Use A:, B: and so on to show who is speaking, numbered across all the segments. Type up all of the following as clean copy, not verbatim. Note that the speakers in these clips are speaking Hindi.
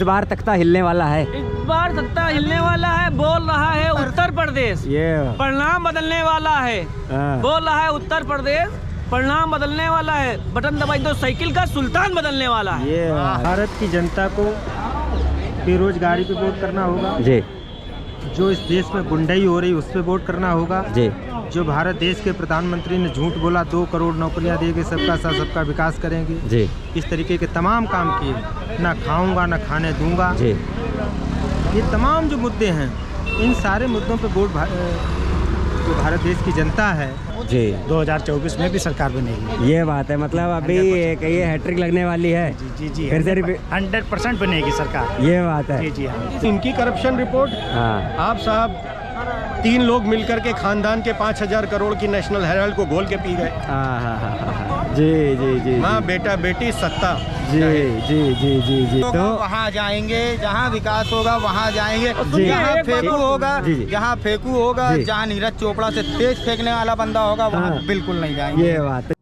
A: इस बार तख्ता हिलने वाला है,
B: इस बार तख्ता हिलने वाला है। बोल रहा है उत्तर प्रदेश,
A: ये
B: परिणाम बदलने वाला है। बोल रहा है उत्तर प्रदेश, परिणाम बदलने वाला है। बटन दबाई दो, साइकिल का सुल्तान बदलने वाला है।
C: ये भारत की जनता को बेरोजगारी पे वोट करना होगा
A: जी
C: जो इस देश में गुंडाई हो रही उस पर वोट करना होगा
A: जी।
C: जो भारत देश के प्रधानमंत्री ने झूठ बोला 2 करोड़ नौकरियां देंगे, सबका साथ सबका विकास करेंगे
A: जी
C: इस तरीके के तमाम काम किए। ना खाऊंगा ना खाने दूंगा,
A: जी।
C: ये तमाम जो मुद्दे हैं इन सारे मुद्दों पे वोट जो भारत देश की जनता है
A: जी
C: 2024 में भी सरकार बनेगी।
A: ये बात है, मतलब अभी एक ये हैट्रिक लगने वाली है।
C: जी जी
A: फिर से
C: 100% बनेगी सरकार।
A: ये बात है।
C: जी जी हाँ।
D: इनकी करप्शन रिपोर्ट
A: हाँ
D: आप साहब 3 लोग मिलकर के खानदान के 5,000 करोड़ की नेशनल हेराल्ड को घोल के पी गए।
A: हाँ जी जी जी
D: माँ बेटा बेटी सत्ता।
A: जी जी जी जी जी। तो
E: वहाँ जाएंगे जहाँ विकास होगा, वहाँ जाएंगे
A: जी।
E: जहाँ फेंकू होगा,
A: जी, जी।
E: जहाँ फेंकू होगा,
A: जी।
E: जहाँ नीरज चोपड़ा से तेज फेंकने वाला बंदा होगा वहाँ
A: हाँ।
E: बिल्कुल नहीं जाएंगे।
A: ये बात है।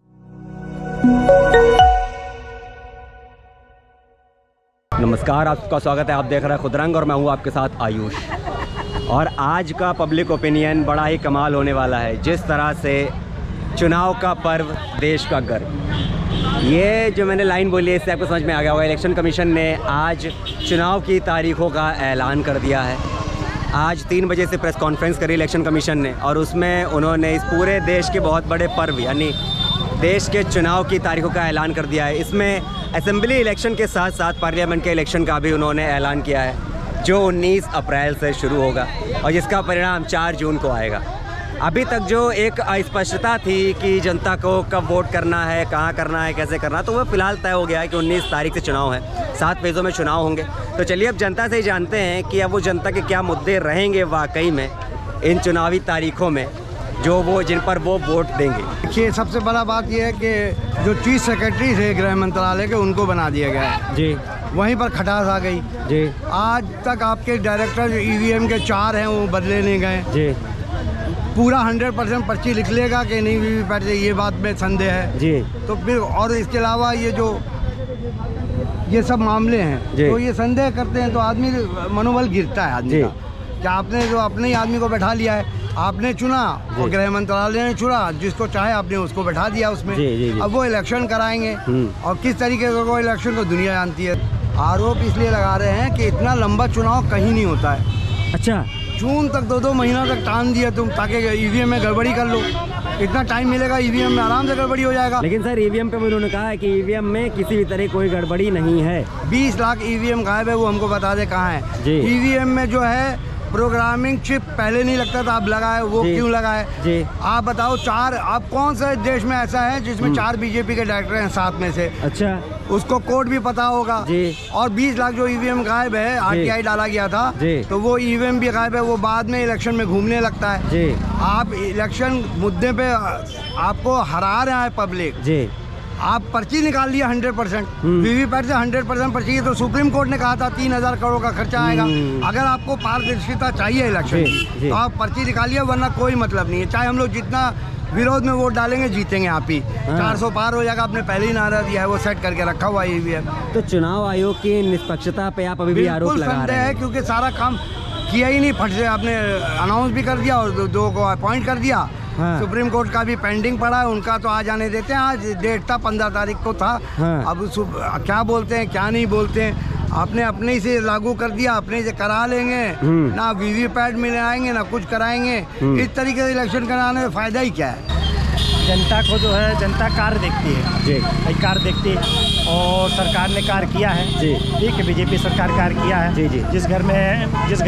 A: नमस्कार, आपका स्वागत है। आप देख रहे हैं खुदरंग और मैं हूँ आपके साथ आयुष। और आज का पब्लिक ओपिनियन बड़ा ही कमाल होने वाला है। जिस तरह से चुनाव का पर्व, देश का गर्व, ये जो मैंने लाइन बोली है इससे आपको समझ में आ गया होगा। इलेक्शन कमीशन ने आज चुनाव की तारीखों का ऐलान कर दिया है। आज 3 बजे से प्रेस कॉन्फ्रेंस करी इलेक्शन कमीशन ने और उसमें उन्होंने इस पूरे देश के बहुत बड़े पर्व यानी देश के चुनाव की तारीखों का ऐलान कर दिया है। इसमें असेंबली इलेक्शन के साथ साथ पार्लियामेंट के इलेक्शन का भी उन्होंने ऐलान किया है जो 19 अप्रैल से शुरू होगा और जिसका परिणाम 4 जून को आएगा। अभी तक जो एक अस्पष्टता थी कि जनता को कब वोट करना है, कहाँ करना है, कैसे करना है, तो वह फिलहाल तय हो गया है कि 19 तारीख से चुनाव है। 7 फेज़ों में चुनाव होंगे। तो चलिए अब जनता से ही जानते हैं कि अब वो जनता के क्या मुद्दे रहेंगे वाकई में इन चुनावी तारीखों में जो वो जिन पर वो वोट देंगे।
E: देखिए, सबसे बड़ा बात यह है कि जो चीफ सेक्रेटरी थे गृह मंत्रालय के उनको बना दिया गया है
A: जी,
E: वहीं पर खटास आ गई
A: जी,
E: आज तक आपके डायरेक्टर ईवीएम के 4 हैं वो बदले नहीं गए।
A: जी,
E: पूरा 100% पर्ची लिख लेगा कि नहीं वीवीपैट से, ये बात में संदेह है
A: जी,
E: तो फिर। और इसके अलावा ये सब मामले हैं
A: जी।
E: तो ये संदेह करते हैं तो आदमी मनोबल गिरता है आदमी
A: जी।
E: का। क्या आपने जो अपने ही आदमी को बैठा लिया है, आपने चुना और गृह मंत्रालय ने चुना, जिसको चाहे आपने उसको बैठा दिया उसमें।
A: जी, जी, जी।
E: अब वो इलेक्शन कराएंगे और किस तरीके से वो इलेक्शन को दुनिया जानती है। आरोप इसलिए लगा रहे हैं कि इतना लंबा चुनाव कहीं नहीं होता है।
A: अच्छा,
E: जून तक 2-2 महीना तक टाइम दिया तुम ताकि ईवीएम में गड़बड़ी कर लो। इतना टाइम मिलेगा ईवीएम में आराम से गड़बड़ी हो जाएगा।
A: लेकिन सर ईवीएम पे उन्होंने कहा है कि ईवीएम में किसी भी तरह कोई गड़बड़ी नहीं है।
E: 20 लाख ईवीएम गायब है, वो हमको बता दे कहाँ है।
A: जी।
E: ईवीएम में जो है प्रोग्रामिंग चिप पहले नहीं लगता था, अब लगा है। वो
A: जी।
E: क्यों लगा है
A: जी।
E: आप बताओ। 4 आप कौन से देश में ऐसा है जिसमें 4 बीजेपी के डायरेक्टर हैं 7 में से?
A: अच्छा
E: उसको कोड भी पता होगा।
A: जी।
E: और 20 लाख जो ईवीएम गायब है, आरटीआई डाला गया था
A: जी।
E: तो वो ईवीएम भी गायब है। वो बाद में इलेक्शन में घूमने लगता है।
A: जी
E: आप इलेक्शन मुद्दे पे आपको हरा रहा है पब्लिक।
A: जी,
E: आप पर्ची निकाल लिया 100%, वीवीपैट से 100% पर्ची है। तो सुप्रीम कोर्ट ने कहा था 3,000 करोड़ का खर्चा आएगा। अगर आपको पारदर्शिता चाहिए इलेक्शन
A: जी,
E: की
A: जी।
E: तो आप पर्ची निकालिए, वरना कोई मतलब नहीं है। चाहे हम लोग जितना विरोध में वोट डालेंगे जीतेंगे आप ही। 400 पार हो जाएगा। आपने पहले ही नारा दिया है, वो सेट करके रखा हुआ है ईवीएम।
A: तो चुनाव आयोग की निष्पक्षता पे आप अभी भी आरोप
E: बिल्कुल
A: लगा
E: संदेह
A: रहे
E: है
A: हैं।
E: क्योंकि सारा काम किया ही नहीं। फट से आपने अनाउंस भी कर दिया और 2 को अपॉइंट कर दिया।
A: हाँ।
E: सुप्रीम कोर्ट का भी पेंडिंग पड़ा है, उनका तो आ जाने देते हैं। आज डेट था 15 तारीख को था।
A: हाँ।
E: अब क्या बोलते हैं क्या नहीं बोलते हैं, आपने अपने ही से लागू कर दिया, अपने से करा लेंगे। ना वीवीपैट में आएंगे ना कुछ कराएंगे। इस तरीके से इलेक्शन कराने में फायदा ही क्या है?
C: जनता को जो है जनता कार्य देखती है
A: जी,
C: भाई, कार्य देखती है और सरकार ने कार्य किया है।
A: जी।
C: ठीक है, बीजेपी सरकार कार्य किया है।
A: जी, जी।
C: जिस घर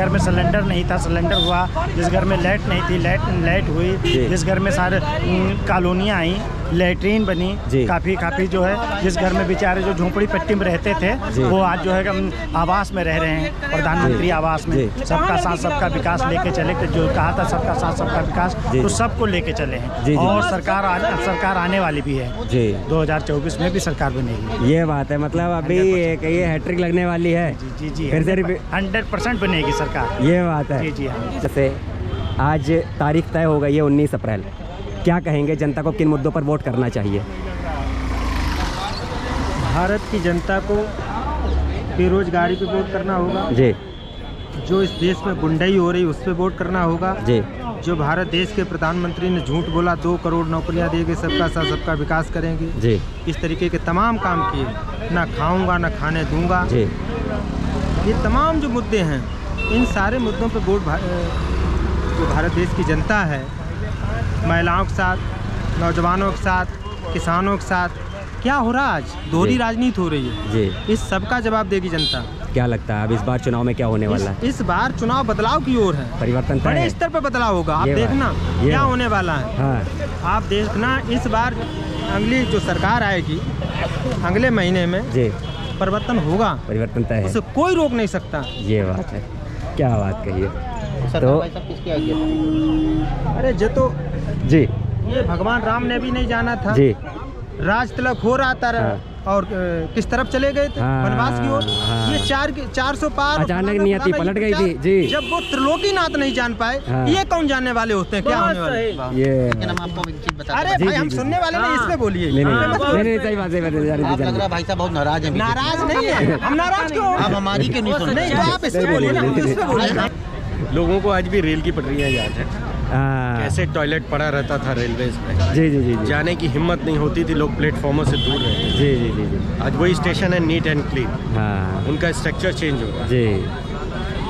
C: में सिलेंडर नहीं था सिलेंडर हुआ, जिस घर में लाइट नहीं थी लाइट हुई,
A: जी।
C: जिस घर में सारे कॉलोनियाँ आई, लैट्रीन बनी।
A: जी।
C: काफ़ी जो है जिस घर में बेचारे जो झोंपड़ी पट्टी में रहते थे
A: जी।
C: वो आज जो है आवास में रह रहे हैं, प्रधानमंत्री आवास में।
A: जी।
C: सबका साथ सबका विकास लेके चले, जो कहा था सबका साथ सबका विकास,
A: जी।
C: तो सबको लेके चले
A: जी,
C: हैं।
A: जी।
C: और सरकार आने वाली भी है।
A: जी,
C: 2024 में भी सरकार बनेगी।
A: ये बात है, मतलब अभी एक ये हैट्रिक लगने वाली है।
C: जी जी,
A: फिर से
C: 100% बनेगी सरकार।
A: ये बात है।
C: जी जी हाँ।
A: जैसे आज तारीख तय हो गई है 19 अप्रैल, क्या कहेंगे जनता को किन मुद्दों पर वोट करना चाहिए?
C: भारत की जनता को बेरोजगारी पे वोट करना होगा,
A: जी
C: जो इस देश में गुंडाई हो रही उस पर वोट करना होगा,
A: जी
C: जो भारत देश के प्रधानमंत्री ने झूठ बोला 2 करोड़ नौकरियां देंगे, सबका साथ सबका विकास करेंगे,
A: जी
C: इस तरीके के तमाम काम किए, ना खाऊंगा ना खाने दूंगा,
A: जी
C: ये तमाम जो मुद्दे हैं इन सारे मुद्दों पे वोट जो भारत देश की जनता है, महिलाओं के साथ, नौजवानों के साथ, किसानों के साथ क्या हो रहा है आज, दोहरी राजनीति हो रही है,
A: जी
C: इस सब का जवाब देगी जनता।
A: क्या लगता है अब इस बार चुनाव में क्या होने वाला है?
C: इस बार चुनाव बदलाव की ओर है,
A: परिवर्तन तय
C: बड़े
A: है?
C: स्तर पे बदलाव होगा, आप
A: ये बात,
C: देखना
A: ये
C: क्या
A: बात।
C: होने वाला है।
A: हाँ
C: आप देखना इस बार अगली जो सरकार आएगी अगले महीने में
A: जी
C: परिवर्तन होगा,
A: परिवर्तन तय
C: उसे
A: है,
C: कोई रोक नहीं सकता।
A: ये बात है। क्या बात कही है तो
C: अरे जो तो
A: जी
C: ये भगवान राम ने भी नहीं जाना था,
A: जी
C: राज तिलक हो रहा था और किस तरफ चले गए थे,
A: हाँ,
C: वनवास की ओर।
A: हाँ।
C: ये 400 पार
A: अचानक नियति पलट गई थी, जी।
C: जब वो त्रिलोकीनाथ नहीं जान पाए,
A: हाँ।
C: ये कौन जानने वाले होते हैं क्या
B: बहुत
C: होने वाले।
B: सही।
A: ये
C: अरे
A: जी,
C: भाई
A: जी,
C: हम
A: जी,
C: सुनने वाले नहीं, इसमें बोलिए।
A: नहीं
C: हमें मत
A: नहीं नहीं सही बात सही बात
F: लग रहा है भाई साहब बहुत नाराज है।
C: नाराज नहीं है, हम नाराज क्यों
F: आप
C: हैं?
F: हमारी क्यों नहीं सुन
C: नहीं
F: रहे?
C: तो आप इसमें बोलिए ना, हम तो इसमें बोलिए।
D: लोगों को आज भी रेल की पटरियां याद है,
A: हाँ
D: कैसे टॉयलेट पड़ा रहता था रेलवेज में,
A: जी जी जी जी
D: जाने की हिम्मत नहीं होती थी, लोग प्लेटफॉर्मों से दूर रहते थे।
A: जी जी जी जी
D: आज वही स्टेशन है, नीट एंड क्लीन,
A: हाँ
D: उनका स्ट्रक्चर चेंज हो रहा है।
A: जी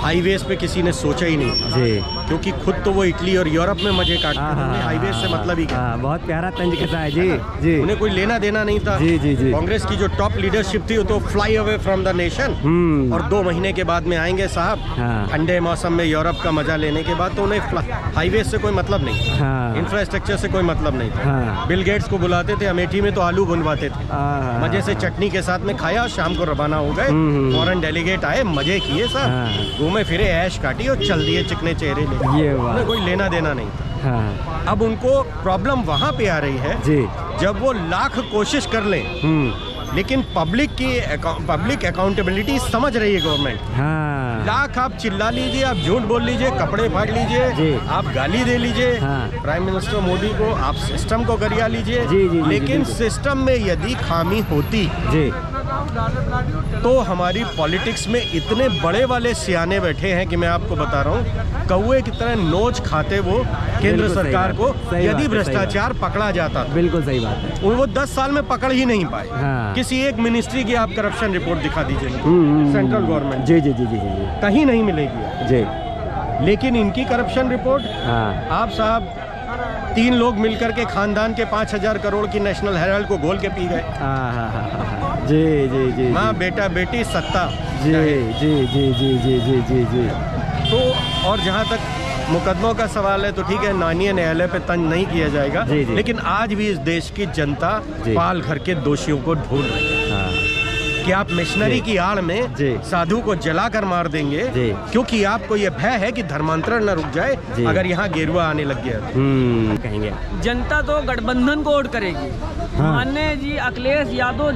D: हाईवेज पे किसी ने सोचा ही नहीं था,
A: जी
D: क्योंकि खुद तो वो इटली और यूरोप में मजे काटते थे, उन्हें हाईवेज से मतलब ही क्या,
A: हाँ, बहुत प्यारा तंज कसा है जी जी
D: उन्हें कोई लेना देना नहीं था।
A: जी, जी, जी।
D: कांग्रेस की जो टॉप लीडरशिप थी वो तो fly away from the nation, और 2 महीने के बाद में आएंगे साहब,
A: हाँ।
D: ठंडे मौसम में यूरोप का मजा लेने के बाद, तो उन्हें हाईवे से कोई मतलब नहीं था,
A: हाँ
D: इंफ्रास्ट्रक्चर से कोई मतलब नहीं था।
A: हाँ।
D: बिल गेट्स को बुलाते थे अमेठी में तो आलू बुनवाते थे,
A: हाँ,
D: मजे से चटनी के साथ में खाया और शाम को रवाना हो गए। फॉरेन डेलीगेट आए, मजे किए
A: हाँ।
D: साहब, घूमे फिरे, ऐश काटी और चल दिए चिकने चेहरे ले।
A: ये बात।
D: उन्हें कोई लेना देना नहीं था।
A: हाँ
D: अब उनको प्रॉब्लम वहाँ पे आ रही है
A: जी
D: जब वो लाख कोशिश कर लें, लेकिन पब्लिक अकाउंटेबिलिटी समझ रही है गवर्नमेंट।
A: हाँ
D: लाख आप चिल्ला लीजिए, आप झूठ बोल लीजिए, कपड़े फाड़
A: जी।
D: लीजिए, आप गाली दे लीजिए,
A: हाँ।
D: प्राइम मिनिस्टर मोदी को, आप सिस्टम को गरिया लीजिए,
A: जी, जी, जी,
D: लेकिन
A: जी,
D: सिस्टम में यदि खामी होती
A: जी
D: तो हमारी पॉलिटिक्स में इतने बड़े वाले सियाने बैठे हैं कि मैं आपको बता रहा हूँ, कौए की तरह नोच खाते वो केंद्र
A: बिल्कुल सही
D: सरकार
A: बात
D: को,
A: है, सही बात है,
D: यदि
A: सही
D: भ्रष्टाचार पकड़ा जाता तो।
A: बिल्कुल सही बात है।
D: वो 10 साल में पकड़ ही नहीं पाए।
A: हाँ।
D: किसी एक मिनिस्ट्री की आप करप्शन रिपोर्ट दिखा दीजिए, सेंट्रल गवर्नमेंट
A: जी जी जी जी जी
D: कहीं नहीं मिलेगी।
A: जी
D: लेकिन इनकी करप्शन रिपोर्ट,
A: हाँ
D: आप साहब 3 लोग मिलकर के खानदान के 5,000 करोड़ की नेशनल हेराल्ड को घोल के पी गए।
A: हाँ जी जी जी
D: माँ बेटा बेटी सत्ता
A: जी जी जी जी जी जी जी जी
D: तो, और जहाँ तक मुकदमों का सवाल है तो ठीक है, माननीय न्यायालय पे तंज नहीं किया जाएगा,
A: जी, जी।
D: लेकिन आज भी इस देश की जनता
A: जी।
D: पाल घर के दोषियों को ढूंढ रही है
A: हाँ
D: कि आप मिशनरी
A: जी।
D: की आड़ में
A: जी।
D: साधु को जलाकर मार देंगे,
A: जी।
D: क्योंकि आपको ये भय है कि धर्मांतरण न रुक जाए
A: जी।
D: अगर यहाँ गेरुआ आने लग गया तो।
A: कहेंगे
B: जनता तो गठबंधन को वोट करेगी।
A: हाँ।
B: माननीय जी अखिलेश यादव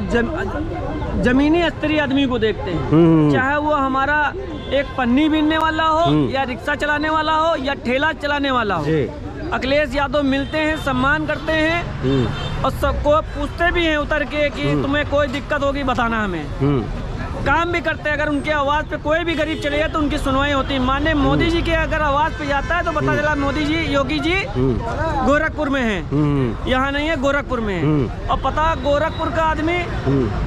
B: जमीनी स्तरीय आदमी को देखते हैं, चाहे वो हमारा एक पन्नी बीनने वाला हो या रिक्शा चलाने वाला हो या ठेला चलाने वाला हो।
A: जी
B: अखिलेश यादव मिलते हैं, सम्मान करते हैं और सबको पूछते भी हैं उतर के कि तुम्हें कोई दिक्कत होगी बताना हमें। काम भी करते हैं, अगर उनके आवाज़ पे कोई भी गरीब चले जाए तो उनकी सुनवाई होती है। माननीय मोदी जी के अगर आवाज़ पे जाता है तो पता चला मोदी जी, योगी जी गोरखपुर में हैं, यहाँ नहीं है गोरखपुर में है। और पता गोरखपुर का आदमी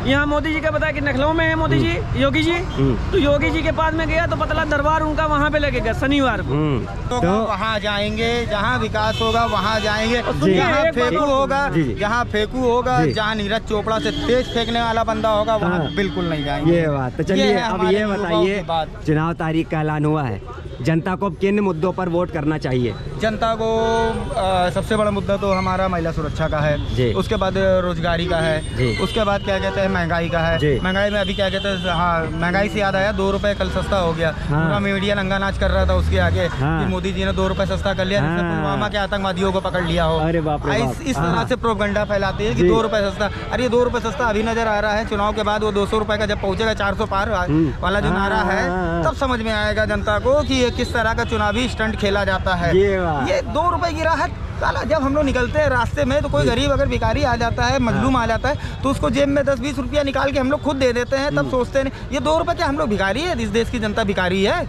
B: यहाँ मोदी जी का बताया कि लखनऊ में है मोदी जी, योगी जी, तो योगी जी के पास में गया तो पता चला दरबार उनका वहाँ पे लगेगा शनिवार को।
C: तो वहाँ जाएंगे, जहाँ विकास होगा वहाँ जाएंगे,
B: जी।
C: जहाँ
B: एक बात
C: फेंकू
B: और-
C: होगा,
A: जी, जी।
C: जहाँ फेंकू होगा,
A: जी।
C: जहाँ नीरज चोपड़ा से तेज फेंकने वाला बंदा होगा वहाँ
A: हाँ।
C: बिल्कुल नहीं जाएंगे।
A: ये बात तो
C: ये
A: चलिए
C: है
A: अब
C: हमारे
A: ये
C: युवाओं
A: बताइए,
C: की बात।
A: चुनाव तारीख का ऐलान हुआ है, जनता को अब किन मुद्दों पर वोट करना चाहिए?
C: जनता को सबसे बड़ा मुद्दा तो हमारा महिला सुरक्षा का
A: जी।
C: है, उसके बाद रोजगारी का
A: जी।
C: है, उसके बाद क्या कहते हैं महंगाई का
A: जी।
C: है। महंगाई में अभी क्या कहते हैं, हाँ महंगाई से याद आया, 2 रुपए कल सस्ता हो गया।
A: हाँ।
C: पूरा मीडिया नंगा नाच कर रहा था उसके आगे
A: हाँ।
C: कि मोदी जी ने 2 रुपए सस्ता कर लिया, जैसे
A: हाँ।
C: पुलवामा के आतंकवादियों को पकड़ लिया हो।
A: अरे बाप रे बाप।
C: इस
A: हाँ।
C: तरह से प्रोपगंडा फैलाते हैं कि
A: जी।
C: 2 रुपए सस्ता। अरे ये 2 रुपए सस्ता अभी नजर आ रहा है, चुनाव के बाद वो 200 रुपए का जब पहुंचेगा 400 पार वाला जो नारा है,
A: हाँ।
C: तब समझ में आएगा जनता को कि ये किस तरह का चुनावी स्टंट खेला जाता है।
A: ये बात।
C: ये 2 रुपए की राहत साला जब हम लोग निकलते हैं रास्ते में तो कोई गरीब अगर भिखारी आ जाता है, मजलूम आ जाता है, तो उसको जेब में 10-20 रुपया निकाल के हम लोग खुद दे देते हैं। तब सोचते नहीं ये 2 रुपये क्या हम लोग भिखारी है, इस देश की जनता भिखारी है?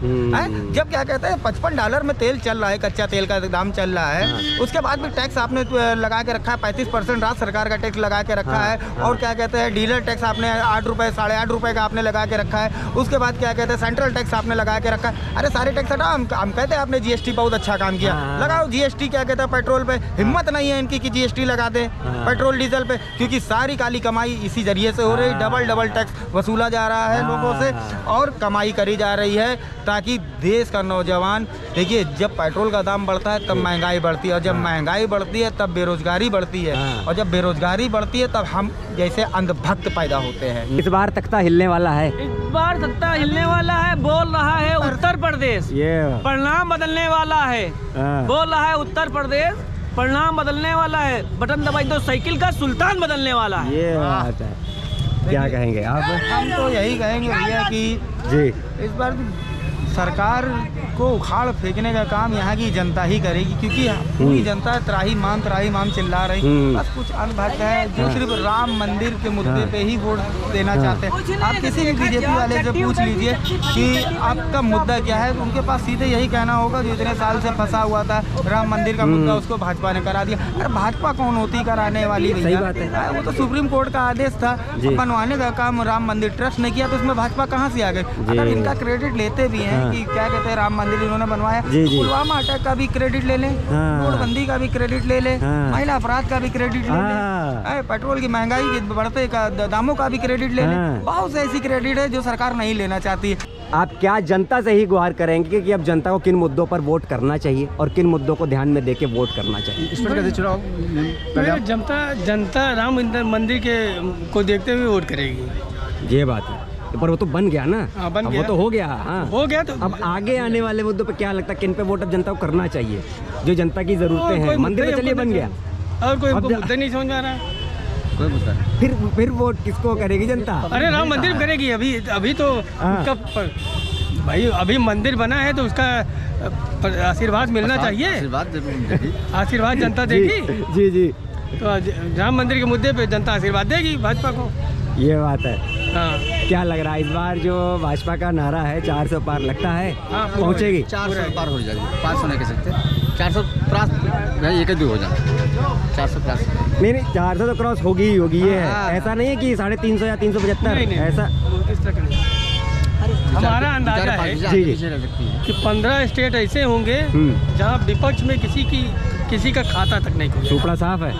C: जब क्या कहते हैं $55 में तेल चल रहा है, कच्चा तेल का दाम चल रहा है, उसके बाद भी टैक्स आपने लगा के रखा है, 35% राज्य सरकार का टैक्स लगा के रखा है, और क्या कहते हैं डीलर टैक्स आपने 8 रुपये 8.5 रुपये का आपने लगा के रखा है। उसके बाद क्या कहते हैं सेंट्रल टैक्स आपने लगा के रखा है। अरे सारे टैक्स हटाओ, हम कहते हैं आपने जीएसटी बहुत अच्छा काम किया, लगाओ जीएसटी। क्या कहते हैं पेट्रोल पे हिम्मत नहीं है इनकी कि जीएसटी लगा दे पेट्रोल डीजल पे, क्योंकि सारी काली कमाई इसी जरिए से हो रही, डबल टैक्स वसूला जा रहा है लोगों से और कमाई करी जा रही है, ताकि देश का नौजवान, देखिए जब पेट्रोल का दाम बढ़ता है तब महंगाई बढ़ती है, और जब महंगाई बढ़ती है तब बेरोजगारी बढ़ती है, और जब बेरोजगारी बढ़ती है तब हम जैसे अंधभक्त पैदा होते हैं।
A: इस बार तख्ता हिलने वाला है,
B: इस बार तख्ता हिलने वाला है, बोल रहा है उत्तर प्रदेश,
A: ये
B: परिणाम बदलने वाला है, बोल रहा है उत्तर प्रदेश परिणाम बदलने वाला है, बटन दबाई तो साइकिल का सुल्तान बदलने वाला है।
A: ये बात है। क्या कहेंगे आप?
C: हम तो यही कहेंगे भैया कि
A: जी
C: इस बार सरकार को उखाड़ फेंकने का काम यहाँ की जनता ही करेगी, क्योंकि पूरी जनता त्राही माम चिल्ला रही। बस कुछ अनभक्त है जो सिर्फ राम मंदिर के मुद्दे पे ही वोट देना चाहते हैं। आप किसी भी बीजेपी वाले से पूछ लीजिए कि आपका मुद्दा क्या है, तो उनके पास सीधे यही कहना होगा जो इतने साल से फंसा हुआ था राम मंदिर का मुद्दा, उसको भाजपा ने करा दिया। अरे भाजपा कौन होती कराने वाली भैया? वो तो सुप्रीम कोर्ट का आदेश था, बनवाने का काम राम मंदिर ट्रस्ट ने किया, तो उसमें भाजपा कहाँ से आ गई? अगर इनका क्रेडिट लेते भी हैं कि क्या कहते हैं राम मंदिर इन्होंने बनवाया, पुलवामा अटैक का भी क्रेडिट ले लें, नोटबंदी का भी क्रेडिट ले लें, महिला अपराध का भी क्रेडिट ले लें, पेट्रोल की महंगाई के बढ़ते का दामों का भी क्रेडिट ले लें। बहुत से ऐसी क्रेडिट है जो सरकार नहीं लेना चाहती है।
A: आप क्या जनता से ही गुहार करेंगे कि अब जनता को किन मुद्दों पर वोट करना चाहिए और किन मुद्दों को ध्यान में देके वोट करना चाहिए?
G: इस पर कैसे चुनाव जनता राम मंदिर के को देखते हुए वोट करेगी।
A: ये बात है, पर वो तो बन गया ना,
G: बन
A: अब
G: गया।
A: वो तो हो गया। हाँ
G: हो गया तो
A: अब आगे आने वाले मुद्दों पे क्या लगता है किन पे वोट अब जनता को करना चाहिए, जो जनता की जरूरतें हैं? मंदिर तो चलिए बन गया,
G: और कोई
A: अब
G: मुद्दा नहीं समझ में आ रहा।
A: कोई मुद्दा नहीं। फिर वोट किसको करेगी जनता?
G: अरे राम मंदिर करेगी। अभी तो उसका भाई अभी मंदिर बना है तो उसका आशीर्वाद मिलना चाहिए, आशीर्वाद जनता देगी।
A: जी जी,
G: तो राम मंदिर के मुद्दे पे जनता आशीर्वाद देगी भाजपा को।
A: ये बात है।
G: हाँ
A: क्या लग रहा है इस बार जो भाजपा का नारा है 400 पार, लगता है पहुंचेगी?
F: 400 पार हो जाएगी, 500 नहीं कह सकते, 400 प्लस नहीं, 1-2 हो जाए, 400 प्लस
A: नहीं 400 तो क्रॉस होगी ही होगी। ये है, ऐसा नहीं है कि 350 या 375 ऐसा।
G: किस तरह का हमारा अंदाजा है
A: जी जी
G: कि 15 स्टेट ऐसे होंगे जहाँ विपक्ष में किसी का खाता तक नहीं खुलेगा।
A: सुपड़ा साफ है,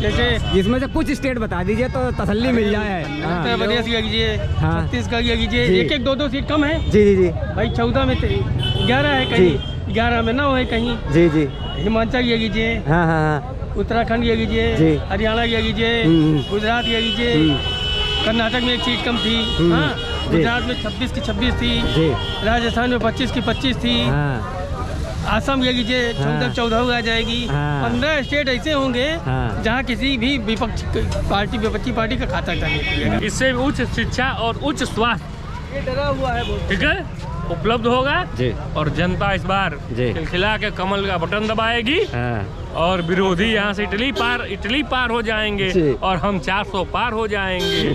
G: जैसे
A: जिसमें से कुछ स्टेट बता दीजिए तो तसल्ली मिल जाए।
G: उत्तर प्रदेश का कीजिए, छत्तीसगढ़ का कीजिए,
A: जी।
G: 1-1 2-2 सीट कम है
A: जी जी जी
G: भाई। 14 में 11 है कहीं, 11 में 9 है कहीं।
A: जी जी,
G: हिमाचल ये कीजिए,
A: हाँ हाँ हाँ,
G: उत्तराखंड ये कीजिए,
A: जी।
G: हरियाणा ये कीजिए, गुजरात ये कीजिए, कर्नाटक में 1 सीट कम थी, हाँ, गुजरात में 26 की 26 थी,
A: जी।
G: राजस्थान में 25 की 25 थी,
A: हाँ
G: आसम ये कीजिए 14 आ जाएगी।
A: हाँ।
G: 15 स्टेट ऐसे होंगे
A: हाँ।
G: जहाँ किसी भी विपक्षी पार्टी का खाता नहीं खुलेगा।
H: इससे उच्च शिक्षा और उच्च स्वास्थ्य
B: डरा हुआ है बहुत।
H: ठीक है उपलब्ध होगा
A: जी
H: और जनता इस बार
A: जी।
H: खिलखिला के कमल का बटन दबाएगी
A: हाँ।
H: और विरोधी यहाँ से इटली पार हो जाएंगे
A: जी।
H: और हम 400 पार हो जाएंगे।